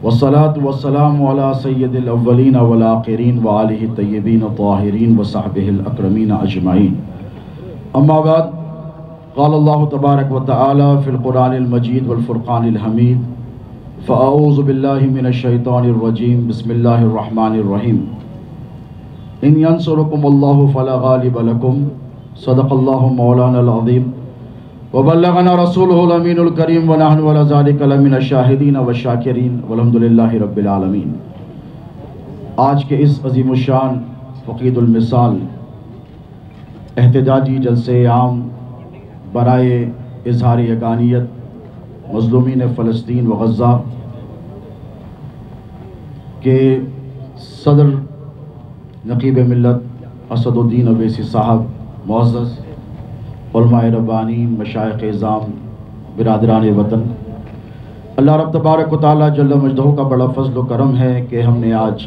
والصلاة والسلام على سید الاولین والآخرین وآلہ الطیبین الطاہرین وصحبہ الاکرمین اجمعین. اما بعد، قال اللہ تبارک وتعالی فی القرآن المجید والفرقان الحمید: فاعوذ باللہ من الشیطان الرجیم، بسم اللہ الرحمن الرحیم. ان ینصرکم اللہ فلا غالب لکم، صدق اللہ مولانا العظیم، وبلغنا رسولہ الامین الکریم، ونحن علی ذلک لمن الشاہدین والشاکرین، والحمد للہ رب العالمین. آج کے اس عظیم الشان فقید المثال احتجاجی جلسے عام برائے اظہار یگانیت مظلومین فلسطین و غزہ کے صدر نقیب ملت اسد الدین اویسی صاحب، معزز علماء ربانین، مشائخ اعظام، برادران وطن، اللہ رب تبارک و تعالی جل مجدہ کا بڑا فضل و کرم ہے کہ ہم نے آج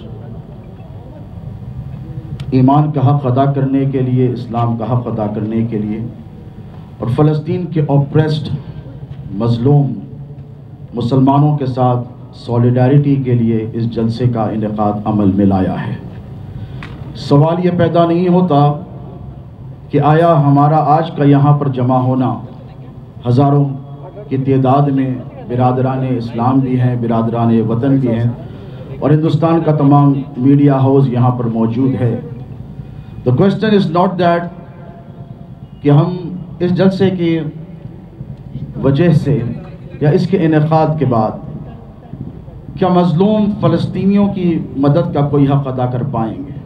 ایمان کا حق ادا کرنے کے لیے، اسلام کا حق ادا کرنے کے لیے اور فلسطین کے اوپریسڈ مظلوم مسلمانوں کے ساتھ سولیڈیرٹی کے لیے اس جلسے کا انعقاد عمل میں لایا ہے. سوال یہ پیدا نہیں ہوتا کہ آیا ہمارا آج کا یہاں پر جمع ہونا ہزاروں کی تعداد میں برادران اسلام بھی ہیں، برادران وطن بھی ہیں، اور ہندوستان کا تمام میڈیا ہاؤس یہاں پر موجود ہے. The question is not that کہ ہم اس جلسے کی وجہ سے یا اس کے انعقاد کے بعد کیا مظلوم فلسطینیوں کی مدد کا کوئی حق ادا کر پائیں گے،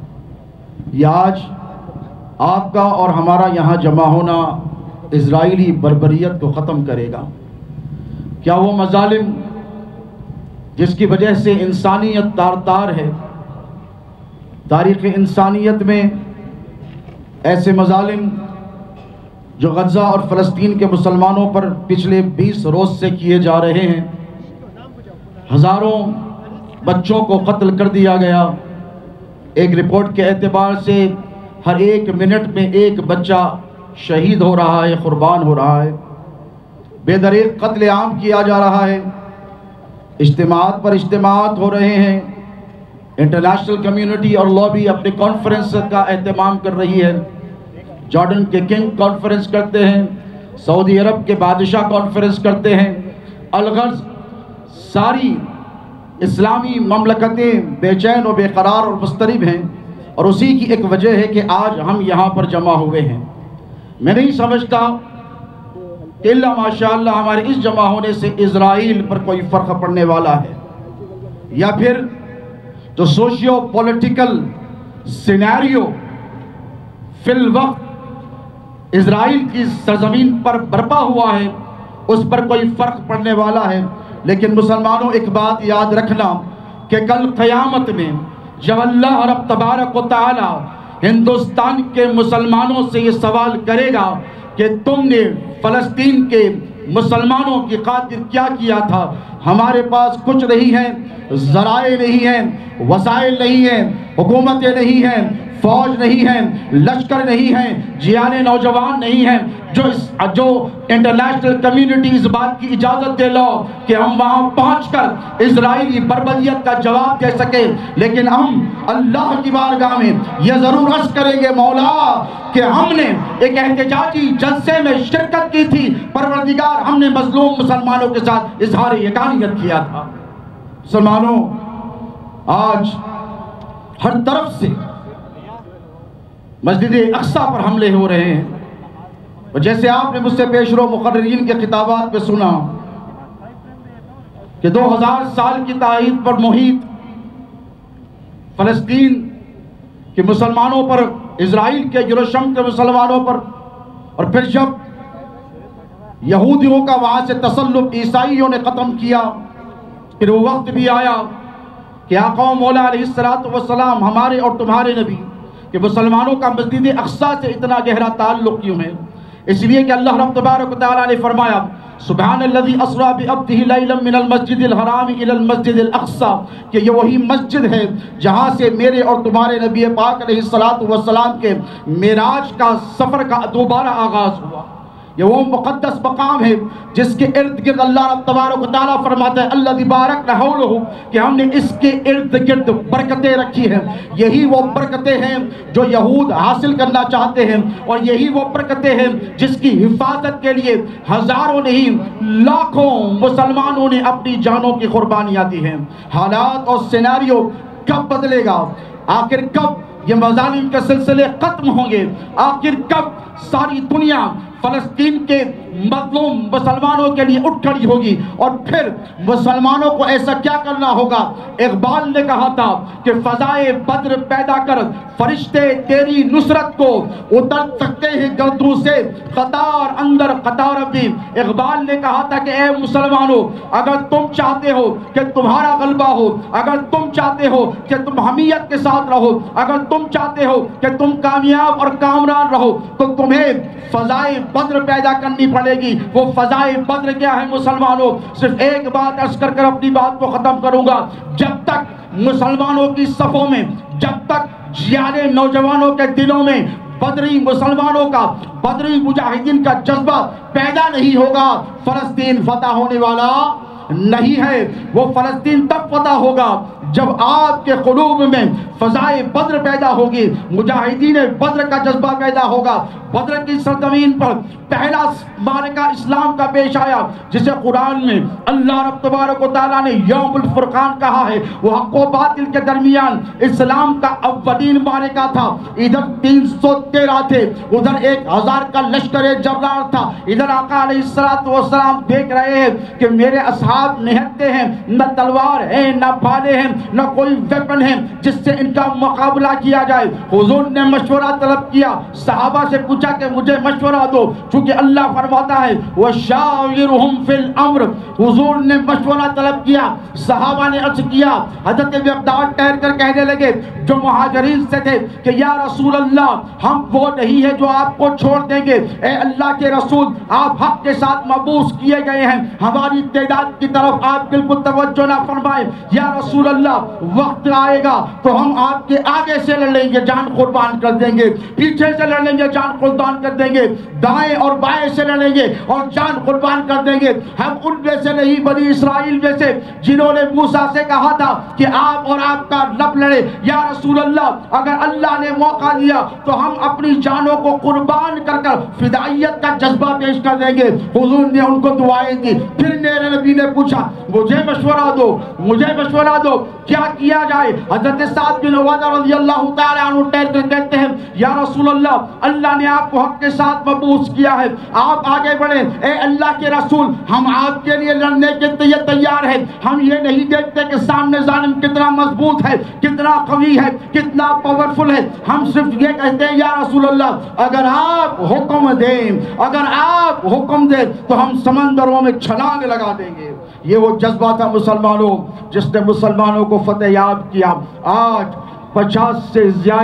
یا آج آپ کا اور ہمارا یہاں جمع ہونا اسرائیلی بربریت کو ختم کرے گا؟ کیا وہ مظالم جس کی وجہ سے انسانیت تار تار ہے، تاریخ انسانیت میں ایسے مظالم جو غزہ اور فلسطین کے مسلمانوں پر پچھلے 20 روز سے کیے جا رہے ہیں، ہزاروں بچوں کو قتل کر دیا گیا. ایک رپورٹ کے اعتبار سے ہر ایک منٹ میں ایک بچہ شہید ہو رہا ہے، قربان ہو رہا ہے، بے دریغ قتل عام کیا جا رہا ہے. اجتماعات پر اجتماعات ہو رہے ہیں، انٹرنیشنل کمیونٹی اور لابی اپنے کانفرنس کا اہتمام کر رہی ہے. جارڈن کے کنگ کانفرنس کرتے ہیں، سعودی عرب کے بادشاہ کانفرنس کرتے ہیں. الغرض ساری اسلامی مملکتیں بے چین و بے قرار اور مضطرب ہیں، اور اسی کی ایک وجہ ہے کہ آج ہم یہاں پر جمع ہوئے ہیں. میں نہیں سمجھتا کہ اللہ ماشاءاللہ ہمارے اس جمع ہونے سے اسرائیل پر کوئی فرق پڑنے والا ہے، یا پھر جو سوشیو پولیٹیکل سینیریو فی الوقت اسرائیل کی سرزمین پر برپا ہوا ہے اس پر کوئی فرق پڑنے والا ہے. لیکن مسلمانوں، ایک بات یاد رکھنا کہ کل قیامت میں جب اللہ رب تبارک و تعالی ہندوستان کے مسلمانوں سے یہ سوال کرے گا کہ تم نے فلسطین کے مسلمانوں کی خاطر کیا کیا تھا، ہمارے پاس کچھ نہیں ہے، ذرائع نہیں ہیں، وسائل نہیں ہیں، حکومتیں نہیں ہیں، فوج نہیں ہے، لشکر نہیں ہے، جیانے نوجوان نہیں ہیں، جو انٹرنیشنل کمیونٹی اس بات کی اجازت دے لو کہ ہم وہاں پہنچ کر اسرائیلی بربریت کا جواب دے سکے. لیکن ہم اللہ کی بارگاہ میں یہ ضرور عرض کریں گے، مولا کہ ہم نے ایک احتجاجی جلسے میں شرکت کی تھی، پروردگار ہم نے مظلوم مسلمانوں کے ساتھ اظہار یگانیت کیا تھا. مسلمانوں، آج ہر طرف سے مسجد اقصیٰ پر حملے ہو رہے ہیں، اور جیسے آپ نے مجھ سے پیش رو مقررین کے خطابات پہ سنا کہ 2000 سال کی تائید پر محیط فلسطین کے مسلمانوں پر، اسرائیل کے یروشلم کے مسلمانوں پر، اور پھر جب یہودیوں کا وہاں سے تسلط عیسائیوں نے ختم کیا، پھر وہ وقت بھی آیا کہ آقا و مولا علیہ السلام ہمارے اور تمہارے نبی کہ مسلمانوں کا مسجد اقصیٰ سے اتنا گہرا تعلق کیوں ہے؟ اس لیے کہ اللہ رب تبارک و تعالیٰ نے فرمایا، سبحان الذی اسریٰ بعبدہ لیلا من المسجد الحرام الی المسجد الاقصیٰ، کہ یہ وہی مسجد ہے جہاں سے میرے اور تمہارے نبی پاک علیہ السلام کے معراج کا سفر کا دوبارہ آغاز ہوا. یہ وہ مقدس مقام ہے جس کے ارد گرد اللہ رب تبارک و تعالیٰ فرماتا ہے الذی بارکنا حولہ، کہ ہم نے اس کے ارد گرد برکتیں رکھی ہیں۔ یہی وہ برکتیں ہیں جو یہود حاصل کرنا چاہتے ہیں، اور یہی وہ برکتیں ہیں جس کی حفاظت کے لیے ہزاروں نہیں لاکھوں مسلمانوں نے اپنی جانوں کی قربانیاں دی ہیں۔ حالات اور سیناریو کب بدلے گا؟ آخر کب یہ مظالم کے سلسلے ختم ہوں گے؟ آخر کب ساری دنیا فلسطین کے مظلوم مسلمانوں کے لیے اٹھ کھڑی ہوگی؟ اور پھر مسلمانوں کو ایسا کیا کرنا ہوگا؟ اقبال نے کہا تھا کہ فضائے بدر پیدا کر، فرشتے تیری نصرت کو اتر سکتے ہیں گردوں سے، قطار اندر قطار بھی۔ اقبال نے کہا تھا کہ اے مسلمانوں، اگر تم چاہتے ہو کہ تمہارا غلبہ ہو، اگر تم چاہتے ہو کہ تم حمیت کے ساتھ رہو، اگر تم چاہتے ہو کہ تم کامیاب اور کامران رہو، تو تمہیں فضائے بدر پیدا کرنی پڑے گی۔ وہ فضائے بدر کیا ہے مسلمانوں؟ صرف ایک بات عرض کر اپنی بات کو ختم کروں گا۔ جب تک مسلمانوں کی صفوں میں، جب تک جیالے نوجوانوں کے دلوں میں بدری مسلمانوں کا، بدری مجاہدین کا جذبہ پیدا نہیں ہوگا، فلسطین فتح ہونے والا نہیں ہے۔ وہ فلسطین تب فتح ہوگا جب آپ کے قلوب میں فضائے بدر پیدا ہوگی، مجاہدین بدر کا جذبہ پیدا ہوگا۔ بدر کی سرزمین پر پہلا معرکہ اسلام کا پیش آیا، جسے قرآن میں اللہ رب تبارک و تعالیٰ نے یوم الفرقان کہا ہے۔ وہ حق و باطل کے درمیان اسلام کا اولین معرکہ تھا۔ ادھر 313 تھے، ادھر 1000 کا لشکر جرار تھا۔ ادھر آقا علیہ السلام دیکھ رہے ہیں کہ میرے اصحاب نہتے ہیں، نہ تلوار ہے، نہ بھالے ہیں، نہ کوئی ویپن ہے جس سے ان کا مقابلہ کیا جائے۔ حضور نے مشورہ طلب کیا، صحابہ سے پوچھا کہ مجھے مشورہ دو، چونکہ اللہ فرماتا ہے وَشَاوِرْهُمْ فِي الْأَمْرِ۔ حضور نے مشورہ طلب کیا، صحابہ نے عرض کیا، حضرت مقداد ٹھہر کر کہنے لگے جو مہاجرین سے تھے کہ یا رسول اللہ ہم وہ نہیں ہے جو آپ کو چھوڑ دیں گے، اے اللہ کے رسول آپ حق کے ساتھ مبعوث کیے گئے ہیں، ہماری تعداد کی طرف آپ بالکل توجہ نہ فرمائیں، یا رسول اللہ وقت آئے گا تو ہم آپ کے آگے سے لڑ لیں گے، جان قربان کر دیں گے، پیچھے سے لڑ لیں گے، جان قربان کر دیں گے، دائیں اور بائیں سے لڑیں گے اور جان قربان کر دیں گے۔ ہم ان میں سے نہیں، بنی اسرائیل میں سے، جنہوں نے موسیٰ سے کہا تھا کہ آپ اور آپ کا رب لڑے، یا رسول اللہ اگر اللہ نے موقع دیا تو ہم اپنی جانوں کو قربان کر کر فدائیت کا جذبہ پیش کر دیں گے۔ حضور نے ان کو دعائیں دی۔ پھر میرے نبی نے پوچھا مجھے مشورہ دو، مجھے مشورہ دو، کیا کیا جائے؟ حضرت سعد بن عبادہ رضی اللہ تعالی عنہ ٹہر کر کہتے ہیں یا رسول اللہ اللہ نے آپ کو حق کے ساتھ مبعوث کیا ہے، آپ آگے بڑھیں، اے اللہ کے رسول ہم آپ کے لیے لڑنے کے لیے تیار ہیں، ہم یہ نہیں دیکھتے کہ سامنے ظالم کتنا مضبوط ہے، کتنا قوی ہے، کتنا پاورفل ہے، ہم صرف یہ کہتے ہیں یا رسول اللہ اگر آپ حکم دیں، اگر آپ حکم دیں تو ہم سمندروں میں چھلانگ لگا دیں گے۔ یہ وہ جذبہ تھا مسلمانوں جس نے مسلمانوں کو فتح یاب کیا۔ آج 50 سے زیادہ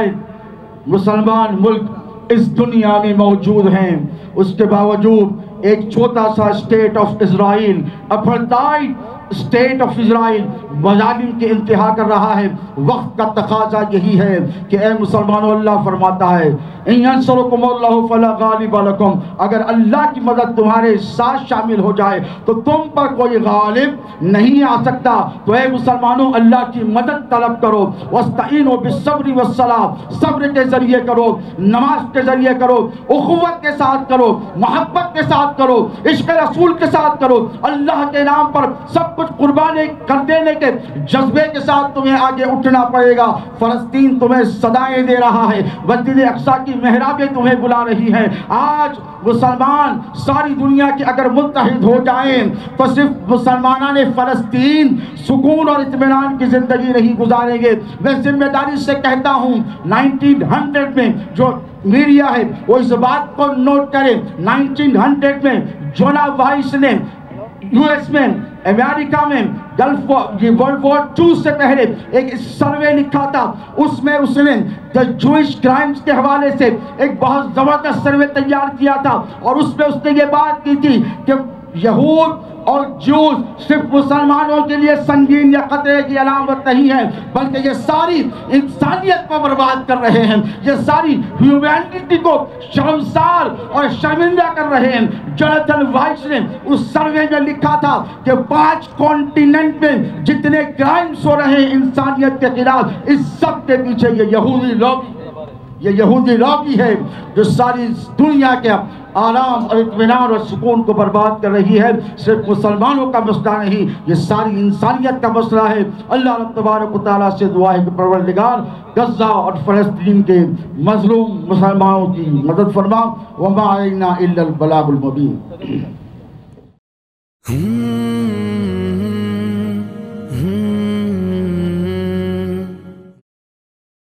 مسلمان ملک اس دنیا میں موجود ہیں، اس کے باوجود ایک چھوٹا سا state of Israel, apartheid state of Israel مظالم کے انتہا کر رہا ہے۔ وقت کا تقاضا یہی ہے کہ اے مسلمانوں اللہ فرماتا ہے ان ینصرکم اللہ فلا غالب لکم، اگر اللہ کی مدد تمہارے ساتھ شامل ہو جائے تو تم پر کوئی غالب نہیں آ سکتا۔ تو اے مسلمانوں اللہ کی مدد طلب کرو، واستعینوا بالصبر والصلاۃ، صبر کے ذریعے کرو، نماز کے ذریعے کرو، اخوت کے ساتھ کرو، محبت کے ساتھ کرو، عشق رسول کے ساتھ کرو، اللہ کے نام پر سب کچھ قربانی کر دینے کے جذبے کے ساتھ تمہیں آگے اٹھنا پڑے گا۔ فلسطین تمہیں صدائیں دے رہا ہے، مسجد اقصیٰ کی محرابیں تمہیں بلا رہی ہیں۔ آج مسلمان ساری دنیا کے اگر متحد ہو جائیں تو صرف مسلمانان فلسطین سکون اور اطمینان کی زندگی نہیں گزاریں گے۔ میں ذمہ داری سے کہتا ہوں 1900 میں جو میڈیا ہے وہ اس بات کو نوٹ کرے، 1900 میں جونا وائس نے یو ایس میں، امریکہ میں ورلڈ وار 2 سے پہلے ایک سروے لکھا تھا، اس میں اس نے جوئش کرائمز کے حوالے سے ایک بہت زبردست سروے تیار کیا تھا، اور اس میں اس نے یہ بات کی تھی کہ یہود اور جوز صرف مسلمانوں کے لیے سنگین یا خطرے کی علامت نہیں ہے، بلکہ یہ ساری انسانیت کو برباد کر رہے ہیں، یہ ساری ہیومینٹی کو شرمسار اور شرمندہ کر رہے ہیں۔ جوناتھن وائس نے اس سروے میں لکھا تھا کہ 5 کانٹیننٹ میں جتنے کرائمز ہو رہے ہیں انسانیت کے خلاف، اس سب کے پیچھے یہ یہودی لوبی ہے جو ساری دنیا کے آرام اور اطمینان اور سکون کو برباد کر رہی ہے۔ صرف مسلمانوں کا مسئلہ نہیں، یہ ساری انسانیت کا مسئلہ ہے۔ اللہ رب تبارک و تعالیٰ سے دعا ہے کہ پروردگار غزہ اور فلسطین کے مظلوم مسلمانوں کی مدد فرما۔ وما علینا الا البلاغ المبین۔